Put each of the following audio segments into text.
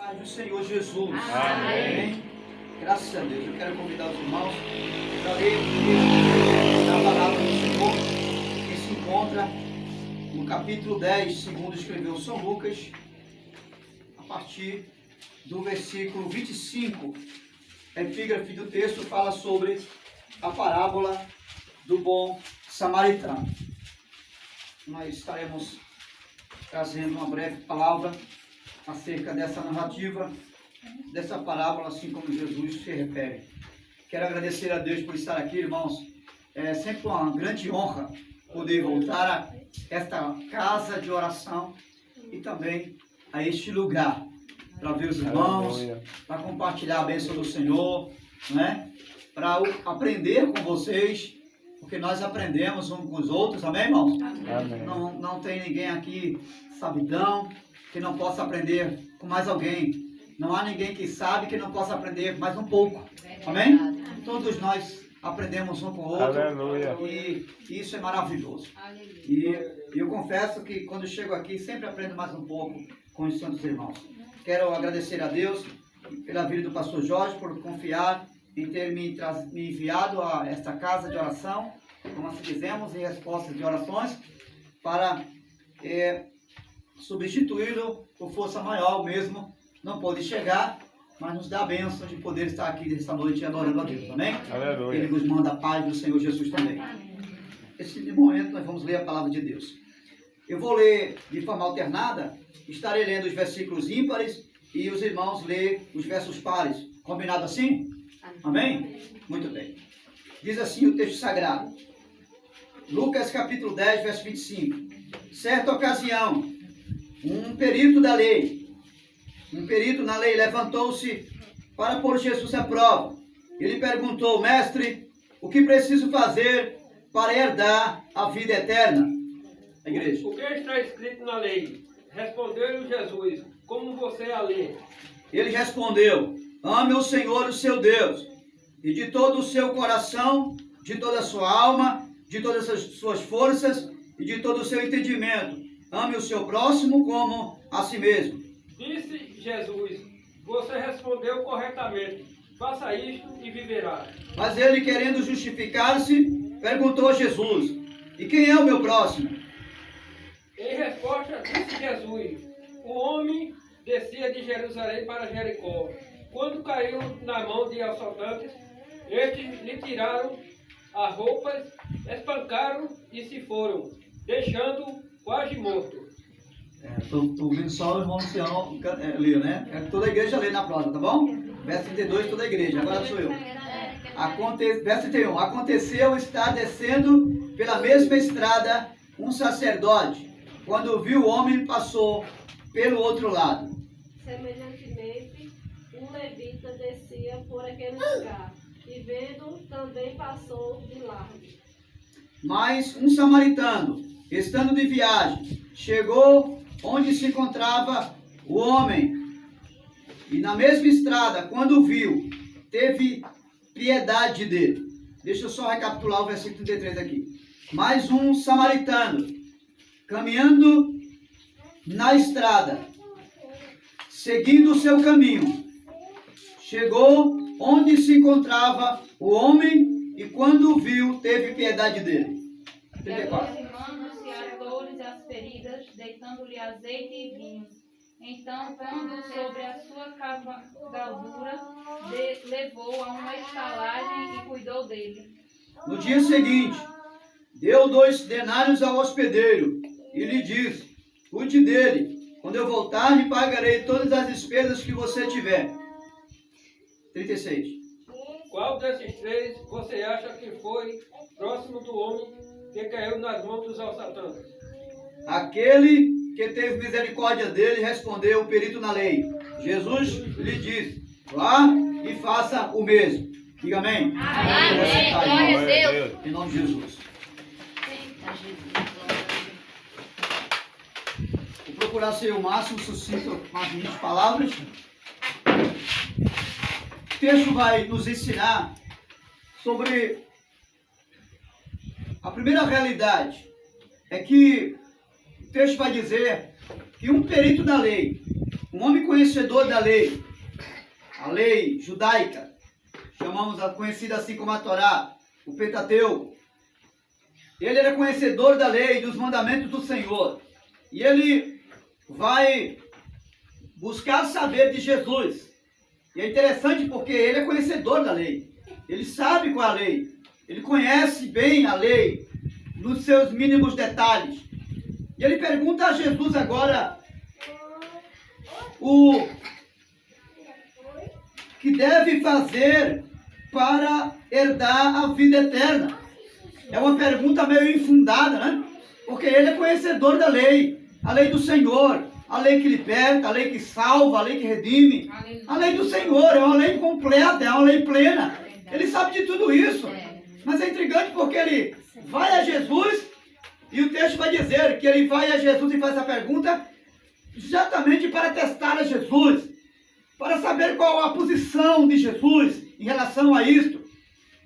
paz do Senhor Jesus. Amém. Graças a Deus. Eu quero convidar os irmãos para ler o texto da palavra do Senhor, que se encontra no capítulo 10, segundo escreveu São Lucas, a partir do versículo 25. A epígrafe do texto fala sobre a parábola do bom samaritano. Nós estaremos trazendo uma breve palavra acerca dessa narrativa, dessa parábola, assim como Jesus se refere. Quero agradecer a Deus por estar aqui, irmãos. É sempre uma grande honra poder voltar a esta casa de oração e também a este lugar, para ver os irmãos, para compartilhar a bênção do Senhor, né? Para aprender com vocês, porque nós aprendemos uns com os outros, amém, irmãos? Amém. Não tem ninguém aqui sabidão que não possa aprender com mais alguém. Não há ninguém que sabe que não possa aprender mais um pouco, amém? Todos nós aprendemos um com o outro. Aleluia. E isso é maravilhoso. E eu confesso que quando chego aqui sempre aprendo mais um pouco com os santos irmãos. Quero agradecer a Deus pela vida do pastor Jorge, por confiar em ter me enviado a esta casa de oração, como assim dizemos, em respostas de orações, para substituí-lo por força maior. Mesmo não pôde chegar, mas nos dá a bênção de poder estar aqui nesta noite adorando a Deus, amém? Aleluia. Ele nos manda a paz do Senhor Jesus também. Nesse momento nós vamos ler a palavra de Deus. Eu vou ler de forma alternada, estarei lendo os versículos ímpares e os irmãos ler os versos pares. Combinado assim? Amém? Muito bem. Diz assim o texto sagrado. Lucas capítulo 10, verso 25. Certa ocasião, um perito na lei levantou-se para pôr Jesus à prova. Ele perguntou: mestre, o que preciso fazer para herdar a vida eterna? A igreja. O que está escrito na lei? Respondeu-lhe Jesus: como você a lê? Ele respondeu: ame o Senhor, o seu Deus, e de todo o seu coração, de toda a sua alma, de todas as suas forças e de todo o seu entendimento. Ame o seu próximo como a si mesmo. Disse Jesus: você respondeu corretamente. Faça isto e viverá. Mas ele, querendo justificar-se, perguntou a Jesus: e quem é o meu próximo? Em resposta, disse Jesus: o homem descia de Jerusalém para Jericó. Quando caiu na mão de assaltantes, estes lhe tiraram as roupas, espancaram e se foram, deixando-o quase morto. Estou ouvindo só o irmão Luciano ler, né? Toda a igreja lê na prosa, tá bom? Verso 32, toda a igreja. Agora sou eu. Verso 31. Aconteceu estar descendo pela mesma estrada um sacerdote. Quando viu o homem, passou pelo outro lado. Semelhantemente, um levita descia por aquele lugar, e vendo, também passou de largo. Mas um samaritano, estando de viagem, chegou onde se encontrava o homem. E na mesma estrada, quando o viu, teve piedade dele. Deixa eu só recapitular o versículo 33 aqui. Mais um samaritano, caminhando na estrada, seguindo o seu caminho, chegou onde se encontrava o homem e quando o viu, teve piedade dele. E aproximando-se, atou-lhes as feridas, deitando-lhe azeite e vinho. Então, pondo sobre a sua cavalgadura, levou a uma estalagem e cuidou dele. No dia seguinte, deu 2 denários ao hospedeiro e lhe disse: cuide dele, quando eu voltar lhe pagarei todas as despesas que você tiver. 36. Qual desses três você acha que foi próximo do homem que caiu nas mãos dos assaltantes? Aquele que teve misericórdia dele, respondeu o perito na lei. Jesus lhe disse: vá e faça o mesmo. Diga amém. Amém. Glória a Deus. Em nome de Jesus. Vou procurar ser o máximo sucinto com as 20 palavras. O texto vai nos ensinar sobre a primeira realidade. É que o texto vai dizer que um perito da lei um homem conhecedor da lei, a lei judaica, chamamos a conhecida assim como a Torá, o Pentateuco. Ele era conhecedor da lei, dos mandamentos do Senhor. E ele vai buscar saber de Jesus. E é interessante porque ele é conhecedor da lei. Ele sabe qual é a lei. Ele conhece bem a lei, nos seus mínimos detalhes. E ele pergunta a Jesus agora o que deve fazer para herdar a vida eterna. É uma pergunta meio infundada, né? Porque ele é conhecedor da lei, a lei do Senhor, a lei que liberta, a lei que salva, a lei que redime. A lei do Senhor é uma lei completa, é uma lei plena. Ele sabe de tudo isso. Mas é intrigante porque ele vai a Jesus e o texto vai dizer que ele vai a Jesus e faz a pergunta exatamente para testar a Jesus, para saber qual a posição de Jesus em relação a isto.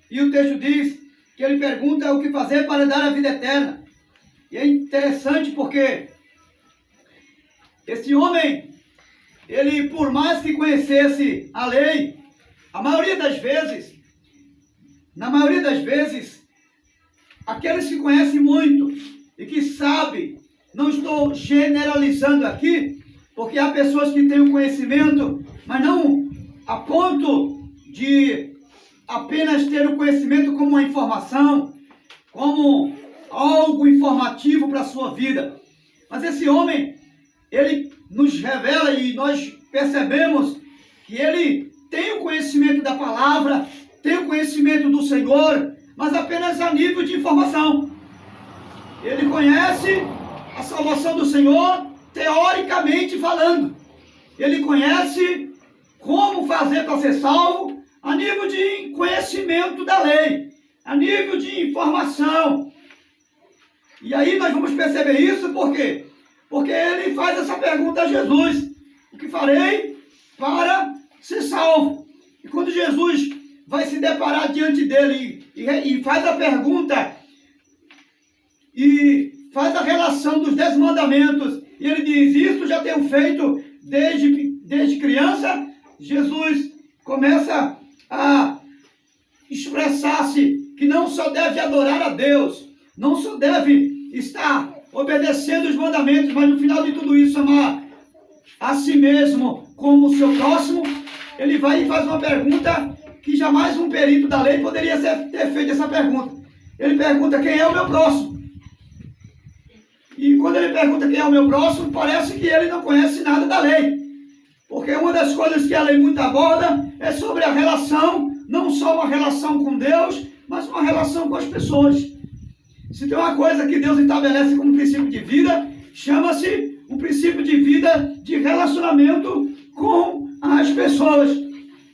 E o texto diz que ele pergunta o que fazer para dar a vida eterna. E é interessante porque esse homem, ele por mais que conhecesse a lei, na maioria das vezes, aqueles que conhecem muito e que sabem, não estou generalizando aqui, porque há pessoas que têm o conhecimento, mas não a ponto de apenas ter o conhecimento como uma informação, como algo informativo para a sua vida. Mas esse homem, ele nos revela e nós percebemos que ele tem o conhecimento da palavra, tem o conhecimento do Senhor, mas apenas a nível de informação. Ele conhece a salvação do Senhor, teoricamente falando. Ele conhece como fazer para ser salvo, a nível de conhecimento da lei, a nível de informação. E aí nós vamos perceber isso por quê? Porque ele faz essa pergunta a Jesus: o que farei para ser salvo? E quando Jesus vai se deparar diante dele e faz a pergunta e faz a relação dos 10 mandamentos, e ele diz: isso já tenho feito desde criança. Jesus começa a expressar-se que não só deve adorar a Deus, não só deve estar obedecendo os mandamentos, mas no final de tudo isso amar a si mesmo como o seu próximo. Ele vai e faz uma pergunta que jamais um perito da lei poderia ter feito essa pergunta. Ele pergunta: quem é o meu próximo? E quando ele pergunta quem é o meu próximo, parece que ele não conhece nada da lei. Porque uma das coisas que a lei muito aborda é sobre a relação, não só uma relação com Deus, mas uma relação com as pessoas. Se tem uma coisa que Deus estabelece como princípio de vida, chama-se um princípio de vida de relacionamento com as pessoas.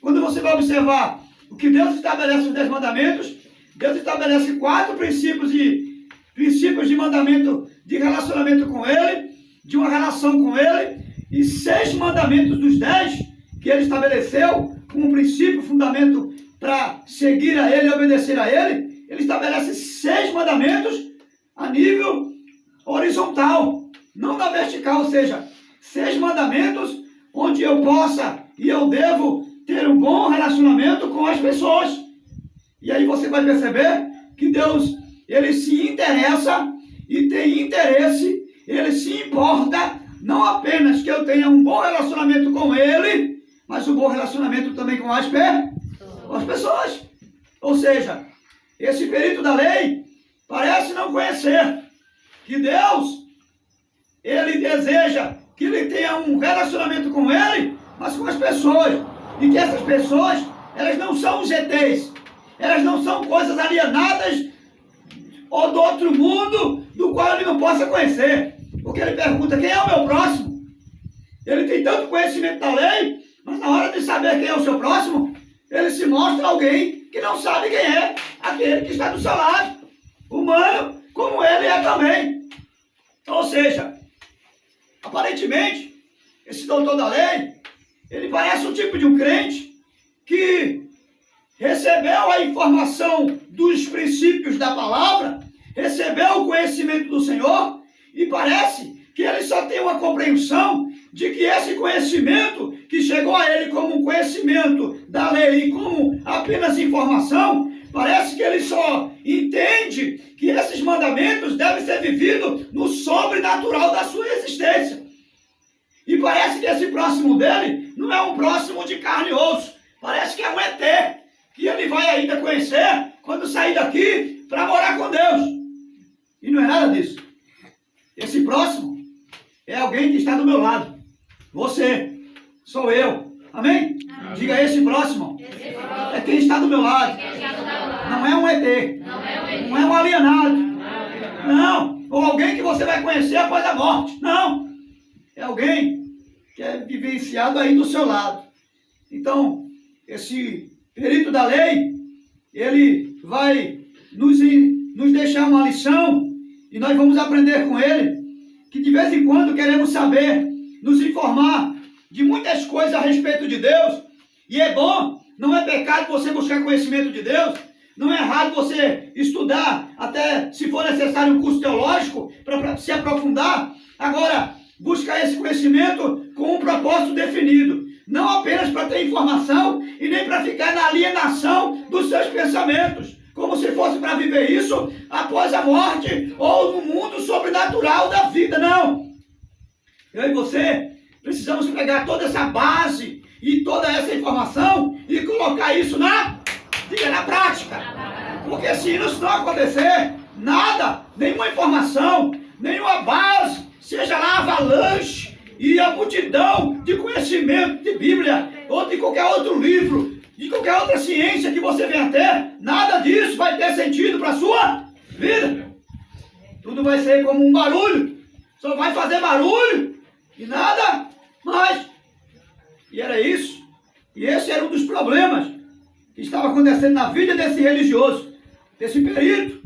Quando você vai observar o que Deus estabelece nos 10 mandamentos, Deus estabelece 4 princípios de mandamento de relacionamento com Ele, de uma relação com Ele, e 6 mandamentos dos 10 que Ele estabeleceu como princípio, fundamento para seguir a Ele e obedecer a Ele. Ele estabelece 6 mandamentos a nível horizontal, não na vertical, ou seja, 6 mandamentos onde eu possa e eu devo ter um bom relacionamento com as pessoas. E aí você vai perceber que Deus, Ele se interessa e tem interesse, Ele se importa, não apenas que eu tenha um bom relacionamento com Ele, mas um bom relacionamento também com as pessoas. Ou seja, esse perito da lei parece não conhecer que Deus, Ele deseja que ele tenha um relacionamento com Ele, mas com as pessoas. E que essas pessoas, elas não são os ETs, elas não são coisas alienadas ou do outro mundo do qual ele não possa conhecer. Porque ele pergunta: quem é o meu próximo? Ele tem tanto conhecimento da lei, mas na hora de saber quem é o seu próximo, ele se mostra alguém que não sabe quem é aquele que está do seu lado, humano, como ele é também. Ou seja, aparentemente, esse doutor da lei, ele parece um tipo de um crente que recebeu a informação dos princípios da palavra, recebeu o conhecimento do Senhor, e parece que ele só tem uma compreensão de que esse conhecimento que chegou a ele como um conhecimento da lei e como apenas informação, parece que ele só entende que esses mandamentos devem ser vividos no sobrenatural da sua existência. E parece que esse próximo dele não é um próximo de carne e osso, parece que é um ET, que ele vai ainda conhecer quando sair daqui para morar com Deus. E não é nada disso. Esse próximo é alguém que está do meu lado. Você, sou eu. Amém? Amém. Diga esse próximo. É quem está do meu lado. Não é um ET. Não é um alienado. Não. Ou alguém que você vai conhecer após a morte. Não. É alguém que é vivenciado aí do seu lado. Então, esse perito da lei, ele vai nos deixar uma lição e nós vamos aprender com ele que de vez em quando queremos saber, nos informar de muitas coisas a respeito de Deus. E é bom, não é pecado você buscar conhecimento de Deus, não é errado você estudar, até se for necessário um curso teológico, para se aprofundar. Agora, buscar esse conhecimento com um propósito definido, não apenas para ter informação e nem para ficar na alienação dos seus pensamentos, como se fosse para viver isso após a morte ou no mundo sobrenatural da vida. Não! Eu e você precisamos pegar toda essa base e toda essa informação e colocar isso na prática. Porque se isso não acontecer, nada, nenhuma informação, nenhuma base, seja lá avalanche e a multidão de conhecimento de Bíblia ou de qualquer outro livro, de qualquer outra ciência que você venha ter, nada disso vai ter sentido para a sua vida. Tudo vai ser como um barulho, só vai fazer barulho e nada mais. E era isso. E esse era um dos problemas que estava acontecendo na vida desse religioso, desse perito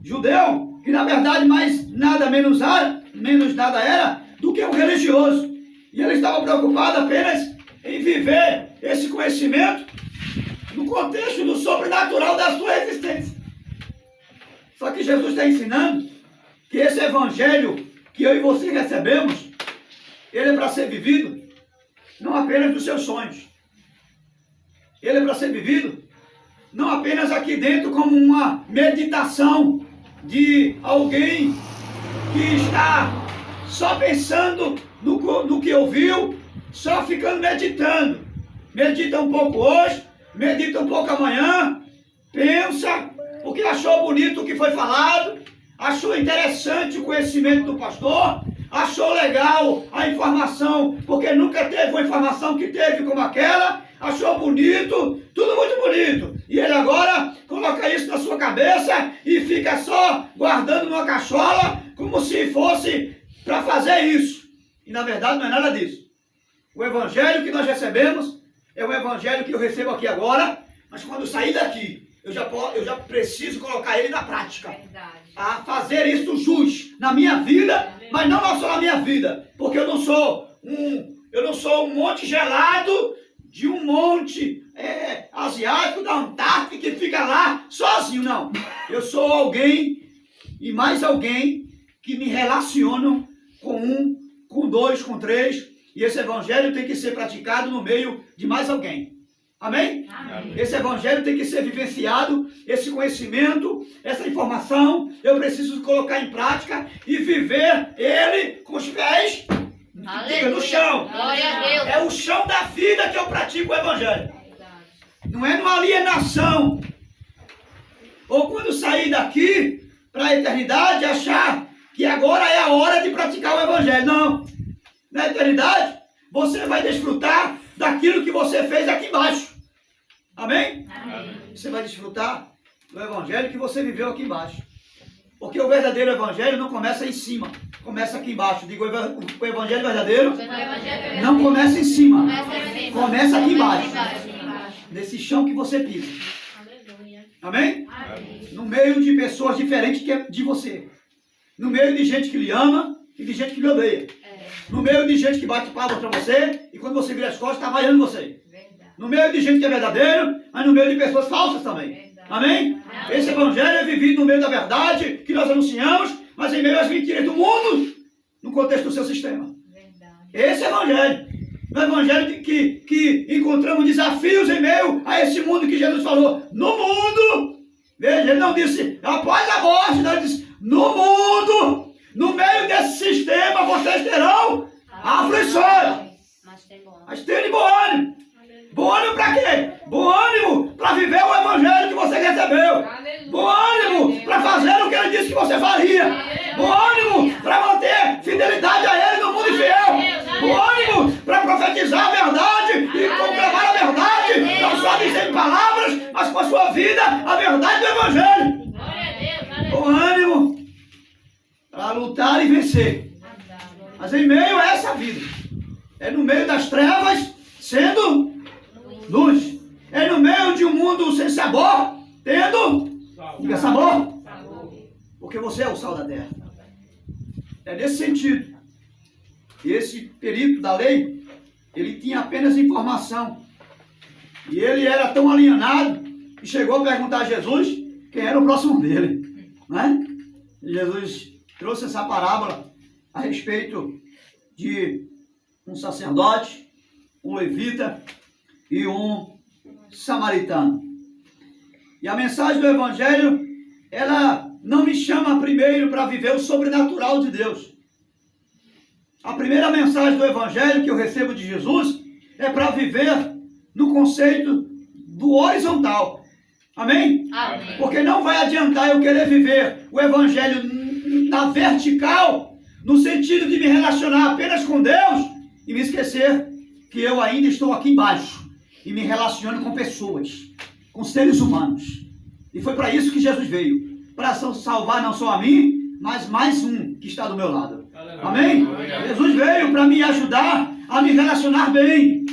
judeu, que na verdade mais nada menos nada era do que um religioso. E ele estava preocupado apenas em viver esse conhecimento no contexto do sobrenatural da sua existência. Só que Jesus está ensinando que esse evangelho que eu e você recebemos, ele é para ser vivido não apenas dos seus sonhos. Ele é para ser vivido não apenas aqui dentro como uma meditação de alguém que está só pensando no que ouviu, só ficando meditando. Medita um pouco hoje, medita um pouco amanhã, pensa, porque achou bonito o que foi falado, achou interessante o conhecimento do pastor, achou legal a informação, porque nunca teve uma informação que teve como aquela, achou bonito, tudo muito bonito. E ele agora coloca isso na sua cabeça e fica só guardando numa cachola, como se fosse para fazer isso. E na verdade não é nada disso. O evangelho que nós recebemos é o evangelho que eu recebo aqui agora, mas quando eu sair daqui, eu já preciso colocar ele na prática. Verdade. A fazer isso jus na minha vida, mas não só na minha vida, porque eu não sou um monte gelado de um monte asiático da Antártica que fica lá sozinho, não. Eu sou alguém e mais alguém que me relacionam com um, com dois, com três, e esse evangelho tem que ser praticado no meio de mais alguém. Amém? Amém? Esse evangelho tem que ser vivenciado, esse conhecimento, essa informação, eu preciso colocar em prática e viver ele com os pés no chão. Glória a Deus. É o chão da vida que eu pratico o evangelho. Não é numa alienação. Ou quando sair daqui para a eternidade, achar que agora é a hora de praticar o evangelho. Não. Na eternidade, você vai desfrutar daquilo que você fez aqui embaixo. Amém? Amém. Você vai desfrutar do evangelho que você viveu aqui embaixo. Porque o verdadeiro evangelho não começa em cima, começa aqui embaixo. Digo, o evangelho verdadeiro não começa em cima, começa aqui embaixo. Nesse chão que você pisa. Amém? No meio de pessoas diferentes de você. No meio de gente que lhe ama e de gente que lhe odeia. No meio de gente que bate palmas para você e quando você vira as costas está vaiando você. No meio de gente que é verdadeiro, mas no meio de pessoas falsas também. Amém? Esse evangelho é vivido no meio da verdade que nós anunciamos, mas em meio às mentiras do mundo, no contexto do seu sistema. Esse é o Evangelho. No Evangelho que encontramos desafios em meio a esse mundo que Jesus falou. No mundo, veja, ele não disse após a morte, não, ele disse no mundo, no meio desse sistema, vocês terão aflições. Mas tenha bom ânimo. Bom ânimo para quê? Bom ânimo para viver o Evangelho que você recebeu. Bom ânimo para fazer o que ele disse que você faria. Bom ânimo para manter fidelidade a ele no mundo infiel. Bom ânimo para profetizar a verdade e proclamar a verdade, não só dizer em palavras, mas com a sua vida, a verdade do Evangelho. Bom ânimo para lutar e vencer. Mas em meio a essa vida, é no meio das trevas, sendo luz. É no meio de um mundo sem sabor, tendo, diga, sabor. Porque você é o sal da terra. É nesse sentido. E esse perito da lei, ele tinha apenas informação. E ele era tão alienado que chegou a perguntar a Jesus quem era o próximo dele. Não é? E Jesus trouxe essa parábola a respeito de um sacerdote, um levita e um samaritano. E a mensagem do Evangelho, ela não me chama primeiro para viver o sobrenatural de Deus. A primeira mensagem do Evangelho que eu recebo de Jesus é para viver no conceito do horizontal. Amém? Amém. Porque não vai adiantar eu querer viver o Evangelho na vertical, no sentido de me relacionar apenas com Deus e me esquecer que eu ainda estou aqui embaixo e me relaciono com pessoas, com seres humanos. E foi para isso que Jesus veio, para salvar não só a mim, mas mais um que está do meu lado. Amém? Jesus veio para me ajudar a me relacionar bem,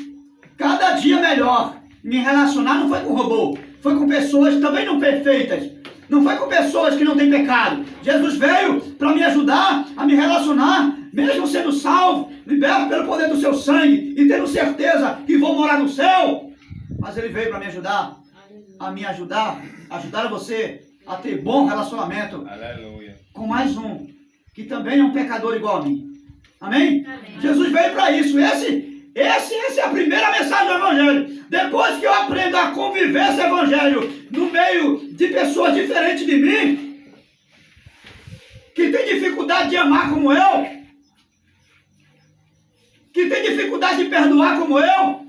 cada dia melhor. Me relacionar não foi com robô, foi com pessoas também não perfeitas, não foi com pessoas que não têm pecado. Jesus veio para me ajudar a me relacionar, mesmo sendo salvo, liberto pelo poder do seu sangue e tendo certeza que vou morar no céu. Mas ele veio para me ajudar, ajudar você a ter bom relacionamento. Aleluia. Com mais um, que também é um pecador igual a mim. Amém? Amém. Jesus veio para isso. Essa é a primeira mensagem do Evangelho. Depois que eu aprendo a conviver esse Evangelho no meio de pessoas diferentes de mim, que tem dificuldade de amar como eu, que tem dificuldade de perdoar como eu,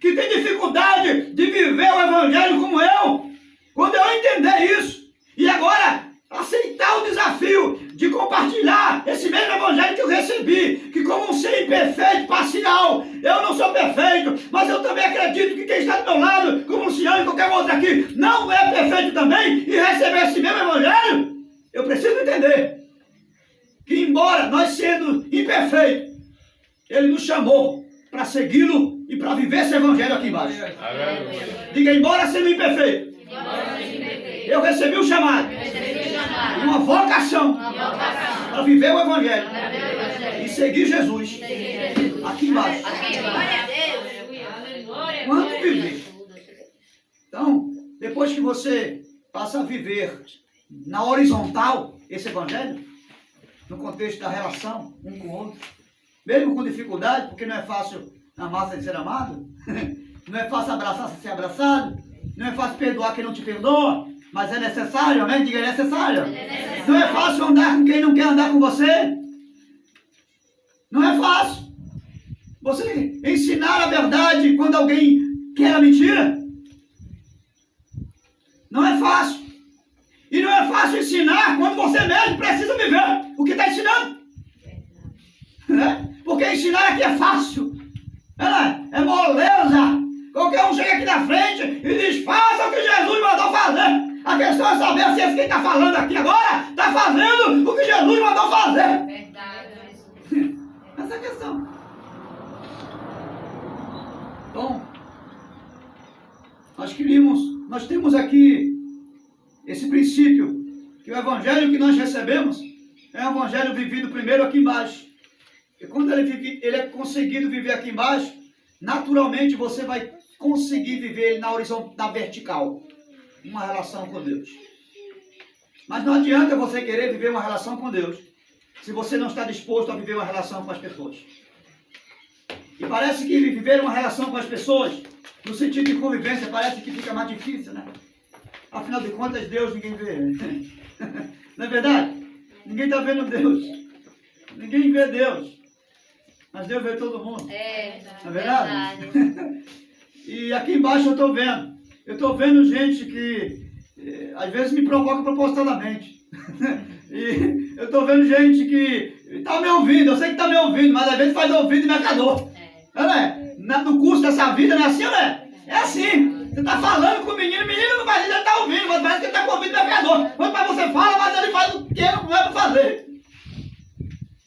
que tem dificuldade de viver o Evangelho como eu, quando eu entender isso, e agora aceitar o desafio de compartilhar esse mesmo Evangelho que eu recebi, que como um ser imperfeito, parcial, eu não sou perfeito, mas eu também acredito que quem está do meu lado, como o Luciano e qualquer outro aqui, não é perfeito também, e receber esse mesmo Evangelho, eu preciso entender que embora nós sendo imperfeitos, Ele nos chamou para segui-lo e para viver esse Evangelho aqui embaixo. Aleluia. Diga, embora sendo imperfeito, eu recebi o chamado, uma vocação para viver o Evangelho e seguir Jesus aqui embaixo. Quanto viver? Então, depois que você passa a viver na horizontal esse Evangelho, no contexto da relação um com o outro, mesmo com dificuldade, porque não é fácil amar sem ser amado, não é fácil abraçar sem ser abraçado, não é fácil perdoar quem não te perdoa, mas é necessário, amém? Diga, é necessário. Não é fácil andar com quem não quer andar com você. Não é fácil. Você ensinar a verdade quando alguém quer a mentira. Não é fácil. E não é fácil ensinar quando você mesmo precisa viver o que está ensinando. Né? Porque ensinar aqui é fácil. É moleza. Qualquer um chega aqui na frente e diz, faça o que Jesus mandou fazer. A questão é saber se esse que está falando aqui agora está fazendo o que Jesus mandou fazer. Verdade. Essa é a questão. Bom, nós temos aqui esse princípio, que o Evangelho que nós recebemos é um Evangelho vivido primeiro aqui embaixo. E quando ele é conseguido viver aqui embaixo, naturalmente você vai conseguir viver ele na vertical. Uma relação com Deus. Mas não adianta você querer viver uma relação com Deus se você não está disposto a viver uma relação com as pessoas. E parece que viver uma relação com as pessoas, no sentido de convivência, parece que fica mais difícil, né? Afinal de contas, Deus ninguém vê. Não é verdade? Ninguém está vendo Deus. Ninguém vê Deus. Mas Deus vê todo mundo. Não é verdade? E aqui embaixo eu estou vendo. Eu estou vendo gente que às vezes me provoca propositadamente. E eu estou vendo gente que está me ouvindo. Eu sei que está me ouvindo, mas às vezes faz ouvido e me acalou. Não é? No curso dessa vida não é assim, não é? É assim. Você está falando com o menino não vai dizer que ele está ouvindo, mas parece que ele está com ouvido e me acalou. Quando você fala, mas ele faz o que não é para fazer.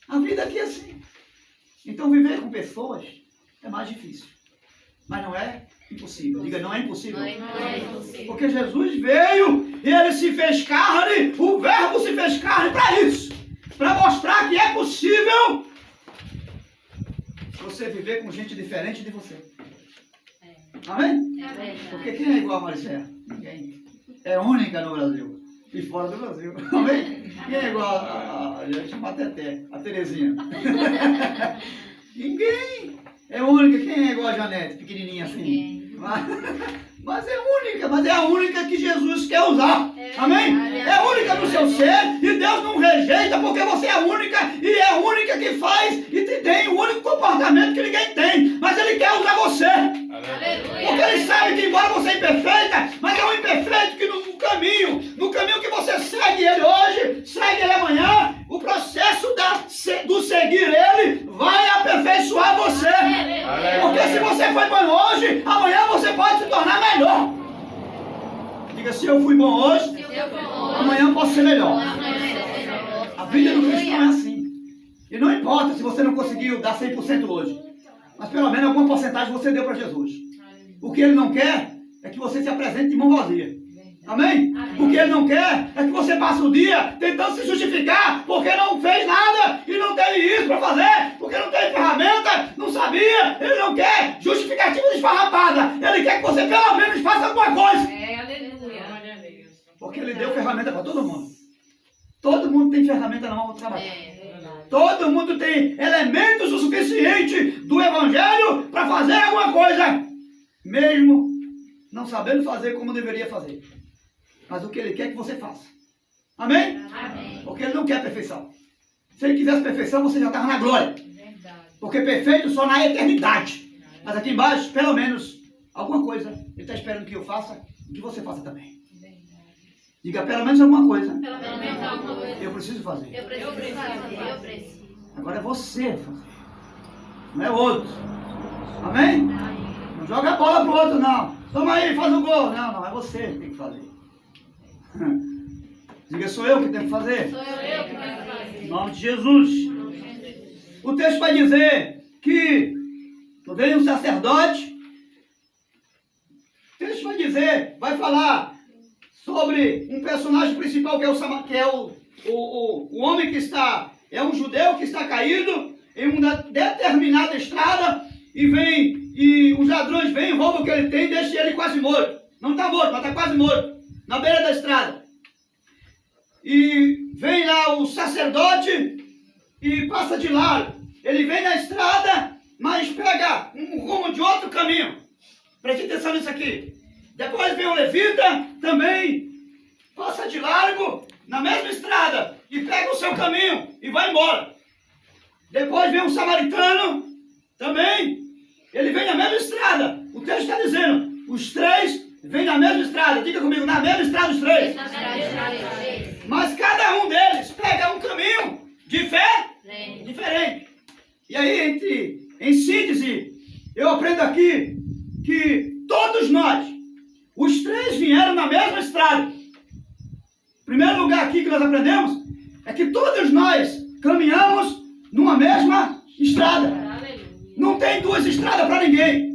A vida aqui é assim. Então viver com pessoas é mais difícil. Mas não é impossível. Diga, não é impossível. Não é impossível. Porque Jesus veio e ele se fez carne, o verbo se fez carne para isso. Para mostrar que é possível você viver com gente diferente de você. Amém? Porque quem é igual a Maricela? Ninguém. É única no Brasil. E fora do Brasil. Amém? Quem é igual a chama a Teté, a Terezinha? Ninguém. É única. Quem é igual a Janete, pequenininha assim? Mas é única. Mas é a única que Jesus quer usar. Amém? É única no seu ser. E Deus não rejeita porque você é única. E é a única que faz e tem o único comportamento que ninguém tem. Mas Ele quer usar você. Porque Ele sabe que embora você é imperfeita, mas é um imperfeito que no caminho que você segue Ele hoje, segue Ele amanhã, o processo do seguir Ele vai aperfeiçoar você. Porque se você foi bom hoje, amanhã você pode se tornar melhor. Diga, se eu fui bom hoje, amanhã eu posso ser melhor. A vida do cristão é assim. E não importa se você não conseguiu dar 100% hoje, mas pelo menos alguma porcentagem você deu para Jesus. O que Ele não quer é que você se apresente de mão vazia. Amém? O que Ele não quer é que você passe o dia tentando se justificar porque não fez nada e não teve isso para fazer, porque não teve ferramenta, não sabia. Ele não quer justificativa desfarrapada. Ele quer que você pelo menos faça alguma coisa. Aleluia. Porque Ele deu ferramenta para todo mundo. Todo mundo tem ferramenta na mão para trabalhar. Todo mundo tem elementos o suficiente do Evangelho para fazer alguma coisa, mesmo não sabendo fazer como deveria fazer. Mas o que Ele quer é que você faça. Amém? Porque Ele não quer perfeição. Se Ele quisesse perfeição, você já estava na glória. Porque perfeito só na eternidade. Mas aqui embaixo, pelo menos, alguma coisa Ele está esperando que eu faça e que você faça também. Diga, pelo menos alguma coisa. Eu preciso fazer. Eu preciso. Agora é você fazer. Não é outro. Amém? Não joga a bola pro outro, não. Toma aí, faz o gol. Não, é você que tem que fazer. Diga, sou eu que tenho que fazer? Em nome de Jesus. O texto vai dizer que veio um sacerdote. O texto vai dizer, vai falar sobre um personagem principal que é o homem que está, é um judeu que está caído em uma determinada estrada e os ladrões vêm, roubam o que ele tem e deixam ele quase morto. Não está morto, mas está quase morto, na beira da estrada. E vem lá o sacerdote e passa de lado. Ele vem na estrada, mas pega um rumo de outro caminho. Preste atenção nisso aqui. Depois vem o levita, também passa de largo na mesma estrada e pega o seu caminho e vai embora. Depois vem um samaritano, também, ele vem na mesma estrada. O texto está dizendo, os três vêm na mesma estrada. Diga comigo, na mesma estrada os três. Mas cada um deles pega um caminho de fé diferente. E aí, em síntese, eu aprendo aqui que todos nós, os três vieram na mesma estrada. Primeiro lugar aqui que nós aprendemos é que todos nós caminhamos numa mesma estrada. Não tem duas estradas para ninguém.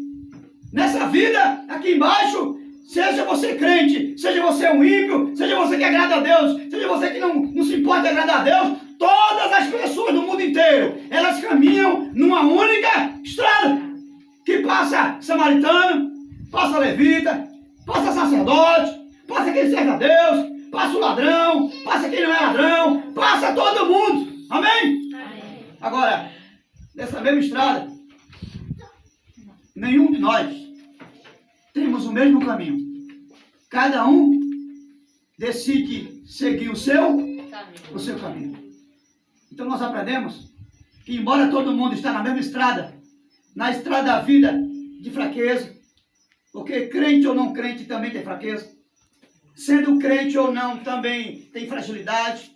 Nessa vida, aqui embaixo, seja você crente, seja você um ímpio, seja você que agrada a Deus, seja você que não se importa em agradar a Deus, todas as pessoas do mundo inteiro, elas caminham numa única estrada, que passa samaritano, passa levita, passa sacerdote, passa quem serve a Deus, passa o ladrão, passa quem não é ladrão, passa todo mundo. Amém? Agora, nessa mesma estrada, nenhum de nós temos o mesmo caminho. Cada um decide seguir o seu caminho. Então nós aprendemos que embora todo mundo está na mesma estrada, na estrada da vida de fraqueza, porque crente ou não crente também tem fraqueza, sendo crente ou não também tem fragilidade,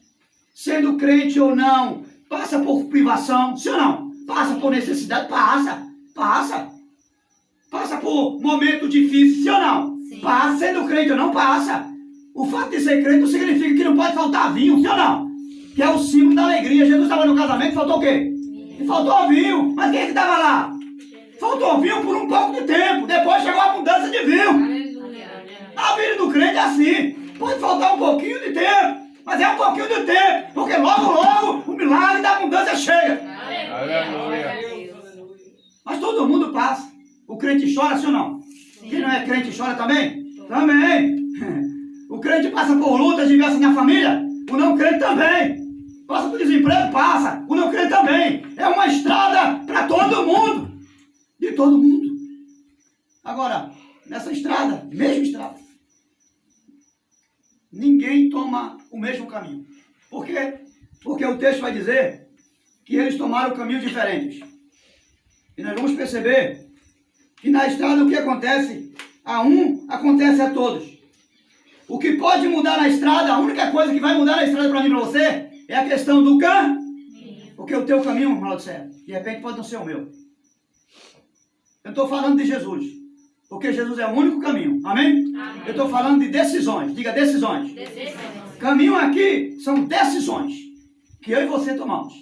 sendo crente ou não passa por privação, sim ou não? Passa por necessidade, passa por momento difícil, sim ou não? Sim. Passa, sendo crente ou não, passa. O fato de ser crente não significa que não pode faltar vinho, sim ou não? Que é o símbolo da alegria. Jesus estava no casamento, faltou o quê? Faltou vinho. Mas quem é que estava lá? Faltou vinho por um pouco de tempo. Depois chegou a abundância de vinho. A vida do crente é assim. Pode faltar um pouquinho de tempo, mas é um pouquinho de tempo, porque logo o milagre da abundância chega. Aleluia. Mas todo mundo passa. O crente chora, sim ou não? Quem não é crente chora também? Também. O crente passa por lutas diversas na família. O não crente também. Passa por desemprego? Passa. O não crente também. É uma estrada para todo mundo. De todo mundo. Agora, nessa estrada, mesma estrada, ninguém toma o mesmo caminho. Por quê? Porque o texto vai dizer que eles tomaram caminhos diferentes. E nós vamos perceber que na estrada o que acontece a um, acontece a todos. O que pode mudar na estrada, a única coisa que vai mudar na estrada para mim e para você, é a questão do caminho. Porque o teu caminho, irmão do céu, de repente pode não ser o meu. Eu estou falando de Jesus. Porque Jesus é o único caminho. Amém? Amém. Eu estou falando de decisões. Diga decisões. Caminho aqui são decisões que eu e você tomamos.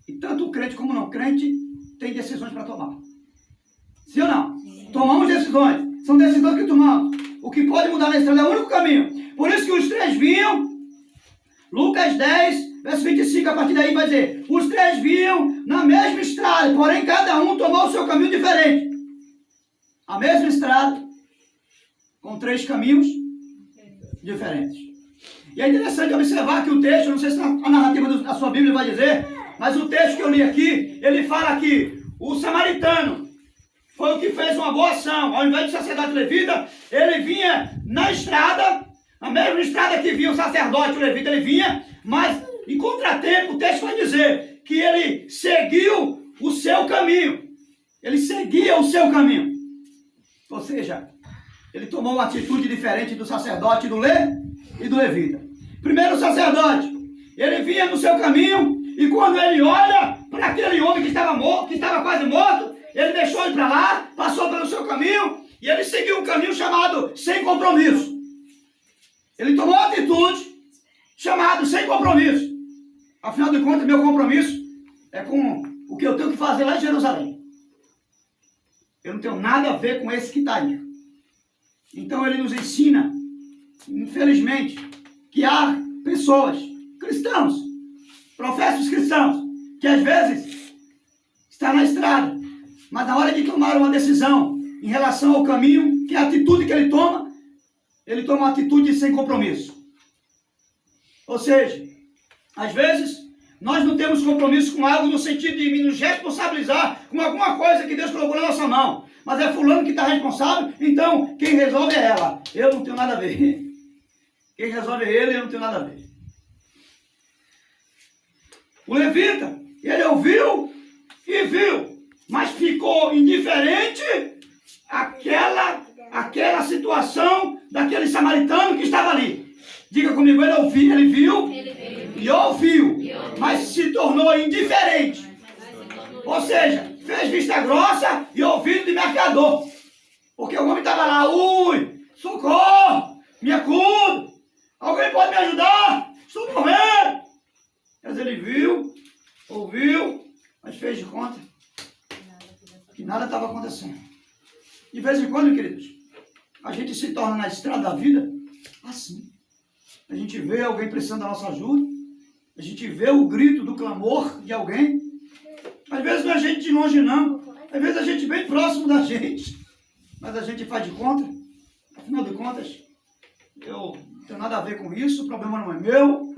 E tanto o crente como o não crente tem decisões para tomar. Sim ou não? Sim. Tomamos decisões. São decisões que tomamos. O que pode mudar na estrada é o único caminho. Por isso que os três vinham. Lucas 10, verso 25, a partir daí vai dizer: os três vinham na mesma estrada, porém cada um tomou o seu caminho diferente. A mesma estrada, com três caminhos diferentes. E é interessante observar que o texto, não sei se a narrativa da sua Bíblia vai dizer, mas o texto que eu li aqui, ele fala que o samaritano foi o que fez uma boa ação. Ao invés de sacerdote levita, ele vinha na estrada, a mesma estrada que vinha o sacerdote, o levita, ele vinha, mas em contratempo o texto vai dizer que ele seguiu o seu caminho. Ele seguia o seu caminho. Ou seja, ele tomou uma atitude diferente do sacerdote e do levita. Primeiro o sacerdote, ele vinha no seu caminho, e quando ele olha para aquele homem que estava morto, que estava quase morto, ele deixou ele para lá, passou pelo seu caminho, e ele seguiu um caminho chamado sem compromisso. Ele tomou uma atitude chamada sem compromisso. Afinal de contas, meu compromisso é com o que eu tenho que fazer lá em Jerusalém. Eu não tenho nada a ver com esse que está aí. Então ele nos ensina, infelizmente, que há pessoas, cristãos, professos cristãos, que às vezes estão na estrada, mas na hora de tomar uma decisão em relação ao caminho, que é a atitude que ele toma uma atitude sem compromisso. Ou seja, às vezes nós não temos compromisso com algo no sentido de nos responsabilizar com alguma coisa que Deus colocou na nossa mão. Mas é fulano que está responsável, então quem resolve é ela. Eu não tenho nada a ver. Quem resolve é ele, eu não tenho nada a ver. O levita, ele ouviu e viu, mas ficou indiferente àquela situação daquele samaritano que estava ali. Diga comigo, ele viu e ouviu, mas se tornou indiferente. Ou seja, fez vista grossa e ouvido de mercador. Porque o homem estava lá, socorro, me acudo, alguém pode me ajudar, estou morrendo. Mas ele viu, ouviu, mas fez de conta que nada estava acontecendo. De vez em quando, queridos, a gente se torna na estrada da vida assim. A gente vê alguém precisando da nossa ajuda, a gente vê o grito do clamor de alguém. Às vezes não é gente de longe não, às vezes a gente bem próximo da gente, mas a gente faz de conta, afinal de contas, eu não tenho nada a ver com isso, o problema não é meu,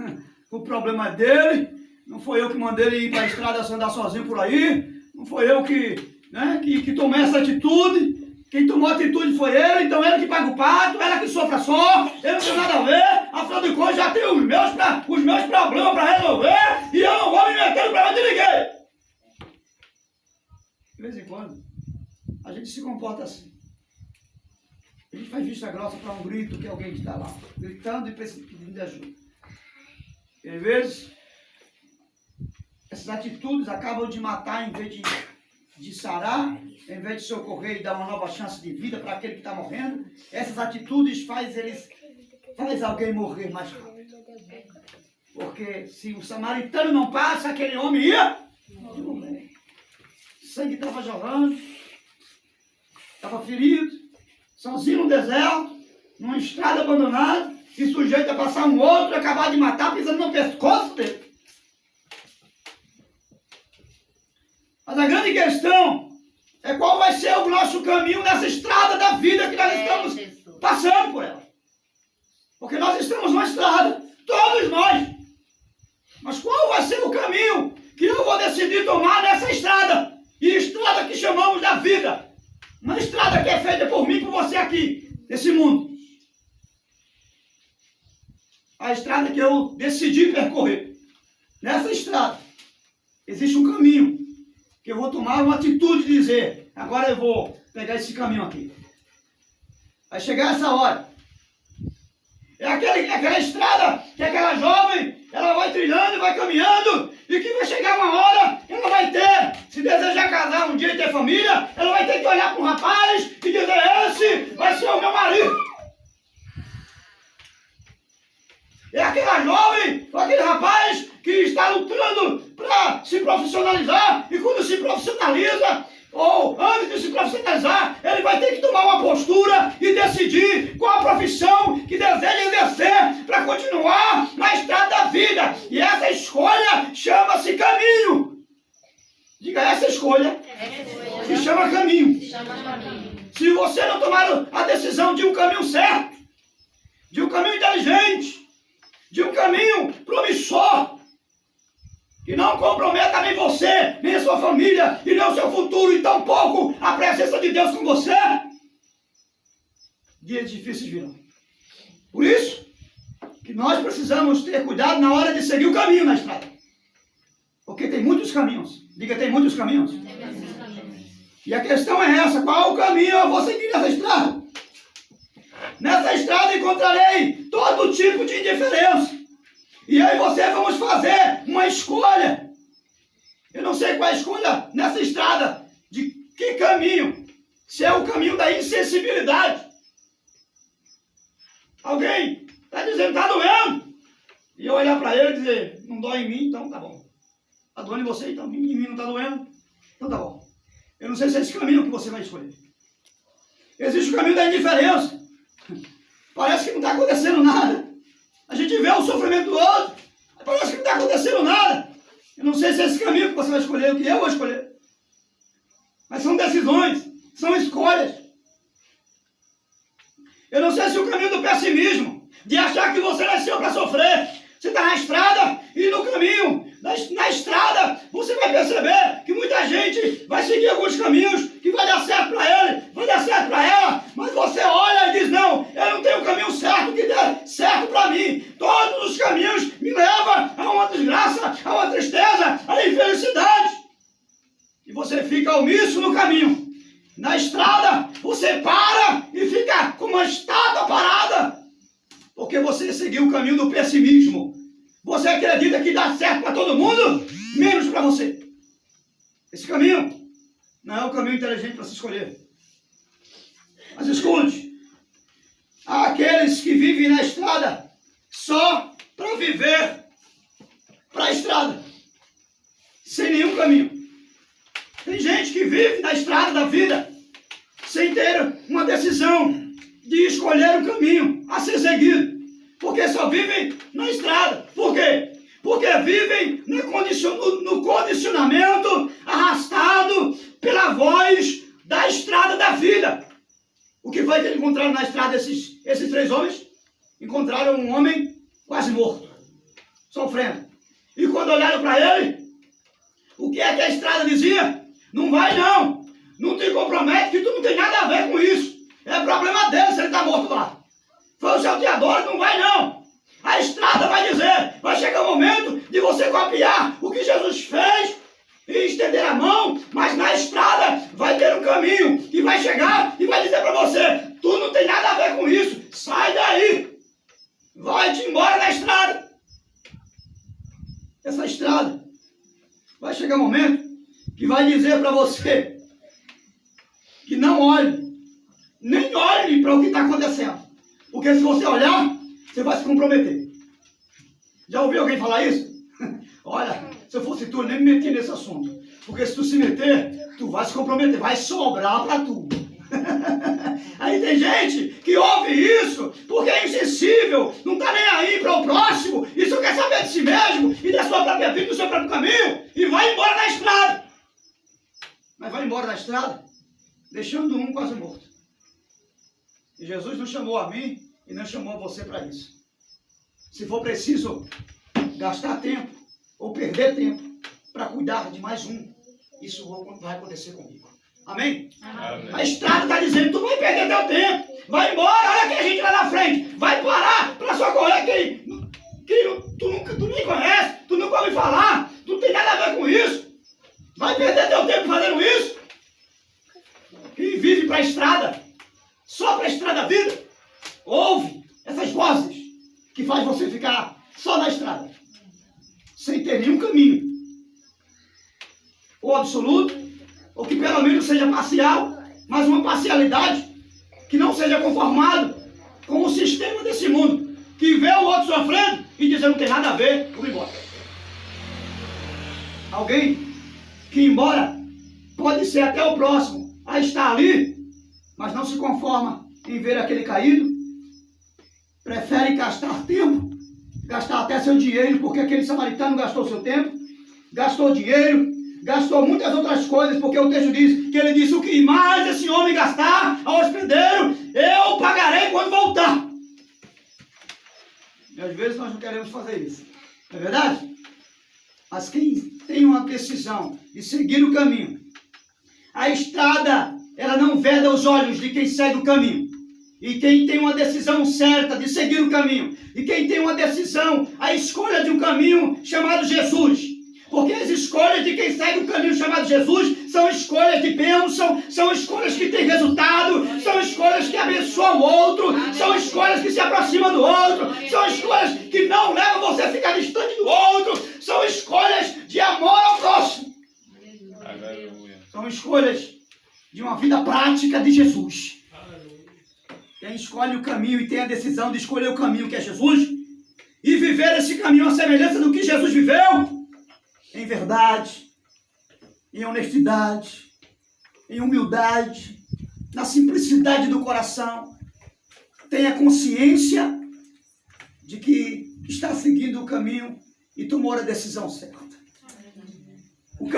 o problema é dele, Não foi eu que mandei ele ir para a estrada andar sozinho por aí. Não foi eu que tomei essa atitude. Quem tomou a atitude foi ele, então ele que paga o pato, ela que sofra só, ele não tem nada a ver, afinal de contas já tem os meus problemas para resolver e eu não vou me meter no problema de ninguém. De vez em quando, a gente se comporta assim. A gente faz vista grossa para um grito que alguém está lá, gritando e pedindo ajuda. E às vezes, essas atitudes acabam de matar em vez de sarar, em vez de socorrer e dar uma nova chance de vida para aquele que está morrendo. Essas atitudes faz alguém morrer mais rápido. Porque se o samaritano não passa, aquele homem ia morrer. O sangue estava jorrando, estava ferido, sozinho no deserto, numa estrada abandonada, e sujeito a passar um outro e acabar de matar, pisando no pescoço dele. Mas a grande questão é qual vai ser o nosso caminho nessa estrada da vida que nós estamos passando por ela. Porque nós estamos numa estrada, todos nós. Mas qual vai ser o caminho que eu vou decidir tomar nessa estrada? E estrada que chamamos da vida. Uma estrada que é feita por mim e por você aqui, nesse mundo. A estrada que eu decidi percorrer. Nessa estrada existe um caminho que eu vou tomar uma atitude de dizer, agora eu vou pegar esse caminho aqui. Vai chegar essa hora. É aquela estrada que aquela jovem, ela vai trilhando e vai caminhando, e que vai chegar uma hora, ela vai ter, se desejar casar um dia e ter família, ela vai ter que olhar para um rapaz e dizer, esse vai ser o meu marido. É aquela jovem, aquele rapaz que está lutando para se profissionalizar, e quando se profissionaliza, ou antes de se profissionalizar, ele vai ter que tomar uma postura e decidir qual a profissão que deseja exercer para continuar na estrada da vida. E essa escolha chama-se caminho. Diga, essa escolha se chama caminho. Se você não tomar a decisão de um caminho certo, de um caminho inteligente, de um caminho promissor, que não comprometa nem você, nem a sua família, e nem o seu futuro, e tampouco a presença de Deus com você, dias difíceis virão. Por isso, que nós precisamos ter cuidado na hora de seguir o caminho na estrada. Porque tem muitos caminhos. Diga, tem muitos caminhos. E a questão é essa, qual o caminho eu vou seguir nessa estrada? Nessa estrada encontrarei todo tipo de indiferença. E eu e você vamos fazer uma escolha. Eu não sei qual é a escolha nessa estrada. De que caminho? Se é o caminho da insensibilidade. Alguém está dizendo, está doendo. E eu olhar para ele e dizer, não dói em mim, então tá bom. Está doendo em você, então em mim não está doendo. Então tá bom. Eu não sei se é esse caminho que você vai escolher. Existe o caminho da indiferença. Parece que não está acontecendo nada. A gente vê o sofrimento do outro, parece que não está acontecendo nada. Eu não sei se é esse caminho que você vai escolher, o que eu vou escolher. Mas são decisões, são escolhas. Eu não sei se o caminho do pessimismo, de achar que você nasceu para sofrer. Você está na estrada e no caminho, na estrada, você vai perceber que muita gente vai seguir alguns caminhos que vai dar certo para ele, vai dar certo para ela, mas você olha e diz, não, eu não tenho o caminho certo que dê certo para mim. Todos os caminhos me levam a uma desgraça, a uma tristeza, a infelicidade. E você fica omisso no caminho. Na estrada, você para e fica como uma estátua parada. Porque você seguiu o caminho do pessimismo. Você acredita que dá certo para todo mundo, menos para você. Esse caminho não é o caminho inteligente para se escolher. Mas escute, há aqueles que vivem na estrada só para viver para a estrada, sem nenhum caminho. Tem gente que vive na estrada da vida sem ter uma decisão de escolher um caminho a ser seguido. Porque só vivem na estrada. Por quê? Porque vivem no condicionamento arrastado pela voz da estrada da vida. O que foi que eles encontraram na estrada, esses três homens? Encontraram um homem quase morto, sofrendo. E quando olharam para ele, o que é que a estrada dizia? Não vai não. Não te compromete que tu não tem nada a ver com isso. É problema dele se ele está morto lá. Foi o salteador, não vai não. A estrada vai dizer, vai chegar o momento de você copiar o que Jesus fez e estender a mão, mas na estrada vai ter um caminho que vai chegar e vai dizer para você, tu não tem nada a ver com isso, sai daí. Vai-te embora da estrada. Essa estrada vai chegar um momento que vai dizer para você que não olhe, nem olhe para o que está acontecendo. Porque se você olhar, você vai se comprometer. Já ouviu alguém falar isso? Olha, se eu fosse tu, eu nem me metia nesse assunto. Porque se tu se meter, tu vai se comprometer, vai sobrar para tu. Aí tem gente que ouve isso porque é insensível, não está nem aí para o próximo, e só quer saber de si mesmo e da sua própria vida, do seu próprio caminho, e vai embora da estrada. Mas vai embora da estrada, deixando um quase morto. E Jesus não chamou a mim e não chamou a você para isso. Se for preciso gastar tempo ou perder tempo para cuidar de mais um, isso vai acontecer comigo. Amém? Amém. A estrada está dizendo, tu vai perder teu tempo, vai embora, olha que a gente lá na frente, vai parar para socorrer quem tu nem conhece, tu nunca ouviu falar, tu não tem nada a ver com isso, vai perder teu tempo fazendo isso. Quem vive para a estrada, só para a estrada da vida, ouve essas vozes que faz você ficar só na estrada, sem ter nenhum caminho, ou absoluto, ou que pelo menos seja parcial, mas uma parcialidade que não seja conformado com o sistema desse mundo, que vê o outro sofrendo e diz, não tem nada a ver, vamos embora. Alguém que embora pode ser até o próximo a estar ali, mas não se conforma em ver aquele caído, prefere gastar tempo, gastar até seu dinheiro, porque aquele samaritano gastou seu tempo, gastou dinheiro, gastou muitas outras coisas, porque o texto diz que ele disse, o que mais esse homem gastar ao hospedeiro, eu pagarei quando voltar. E às vezes nós não queremos fazer isso, não é verdade? Mas quem tem uma decisão de seguir o caminho, a estrada, ela não veda os olhos de quem segue o caminho. E quem tem uma decisão certa de seguir o caminho, e quem tem uma decisão, a escolha de um caminho chamado Jesus. Porque as escolhas de quem segue o caminho chamado Jesus são escolhas de bênção, são escolhas que têm resultado, são escolhas que abençoam o outro, são escolhas que se aproximam do outro, são escolhas que não levam você a ficar distante do outro, são escolhas de amor ao próximo. São escolhas de uma vida prática de Jesus. Quem escolhe o caminho e tem a decisão de escolher o caminho que é Jesus e viver esse caminho à semelhança do que Jesus viveu, em verdade, em honestidade, em humildade, na simplicidade do coração, tenha consciência de que está seguindo o caminho e tomou a decisão certa. O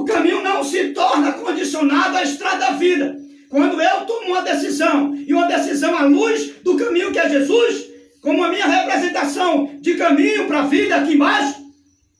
caminho não se torna condicionado à estrada da vida. Quando eu tomo uma decisão, e uma decisão à luz do caminho que é Jesus, como a minha representação de caminho para a vida aqui embaixo,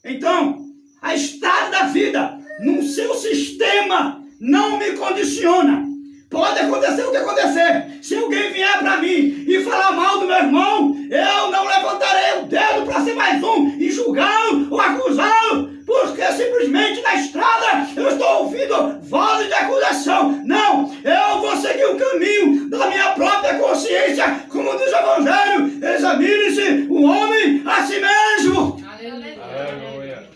então, a estrada da vida, no seu sistema, não me condiciona. Pode acontecer o que acontecer. Se alguém vier para mim e falar mal do meu irmão, eu não levantarei o dedo para ser mais um e julgá-lo ou acusá-lo, porque simplesmente na estrada eu estou ouvindo vozes de acusação. Não, eu vou seguir o caminho da minha própria consciência, como diz o Evangelho, examine-se o homem a si mesmo. Aleluia.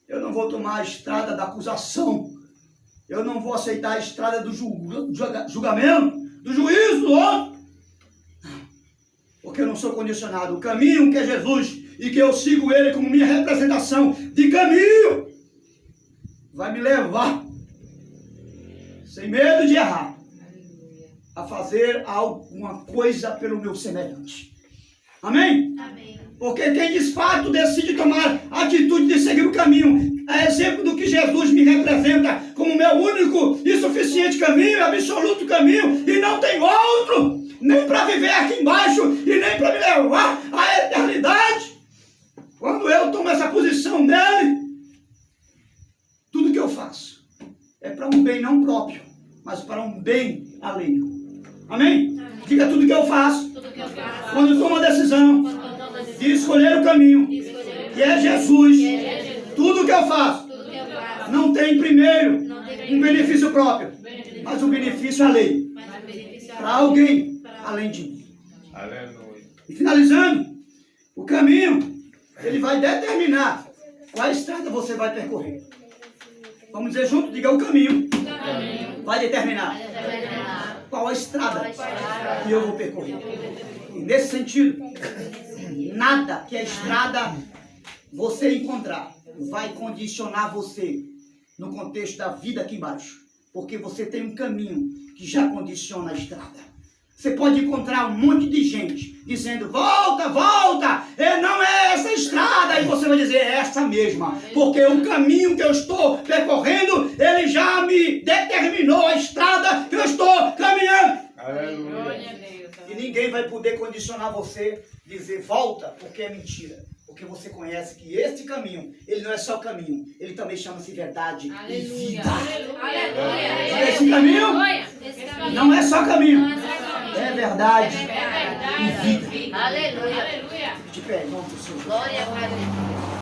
Eu não vou tomar a estrada da acusação. Eu não vou aceitar a estrada do julgamento, do juízo do outro. Porque eu não sou condicionado. O caminho que é Jesus e que eu sigo ele como minha representação de caminho vai me levar, sem medo de errar, a fazer alguma coisa pelo meu semelhante. Amém? Amém. Porque quem de fato decide tomar a atitude de seguir o caminho, é exemplo do que Jesus me representa como meu único e suficiente caminho, absoluto caminho, e não tem outro, nem para viver aqui embaixo, e nem para me levar à eternidade. Quando eu tomo essa posição nele, tudo que eu faço é para um bem não próprio, mas para um bem alheio. Amém? Diga tudo que eu faço. Quando eu tomo a decisão de escolher o caminho, que é Jesus, tudo que eu faço não tem primeiro um benefício próprio, mas um benefício alheio para alguém além de mim. Aleluia. E finalizando, o caminho, ele vai determinar qual estrada você vai percorrer. Vamos dizer junto, diga o caminho. Vai determinar qual a estrada que eu vou percorrer. E nesse sentido, nada que a estrada você encontrar vai condicionar você no contexto da vida aqui embaixo. Porque você tem um caminho que já condiciona a estrada. Você pode encontrar um monte de gente dizendo, volta, volta, não é essa estrada. E você vai dizer, é essa mesma. Porque o caminho que eu estou percorrendo, ele já me determinou a estrada que eu estou caminhando. Aleluia. E ninguém vai poder condicionar você, dizer, volta, porque é mentira. Porque você conhece que esse caminho, ele não é só caminho, ele também chama-se verdade e vida. Aleluia. Esse caminho não é só caminho, é verdade e vida. Aleluia. De pé, em nome do Senhor. Glória a Deus.